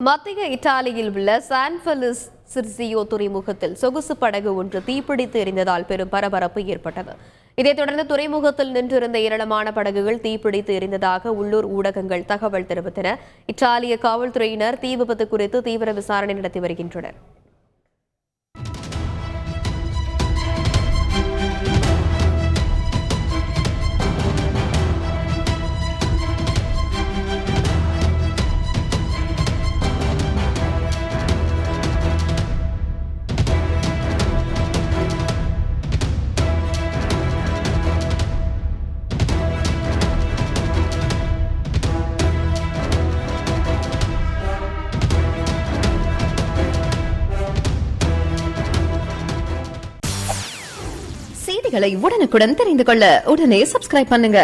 மத்திய இத்தாலியில் உள்ள சான் ஃபெலிஸ் சிர்சியோ துறைமுகத்தில் சொகுசு படகு ஒன்று தீப்பிடித்து எரிந்ததால் பெரும் பரபரப்பு ஏற்பட்டது. இதைத் தொடர்ந்து துறைமுகத்தில் நின்றிருந்த ஏராளமான படகுகள் தீப்பிடித்து எரிந்ததாக உள்ளூர் ஊடகங்கள் தகவல் தெரிவித்தன. இத்தாலிய காவல்துறையினர் தீ விபத்து குறித்து தீவிர விசாரணை நடத்தி வருகின்றனர். செய்திகளை உடனுக்குடன் தெரிந்து கொள்ள உடனே சப்ஸ்கிரைப் பண்ணுங்க.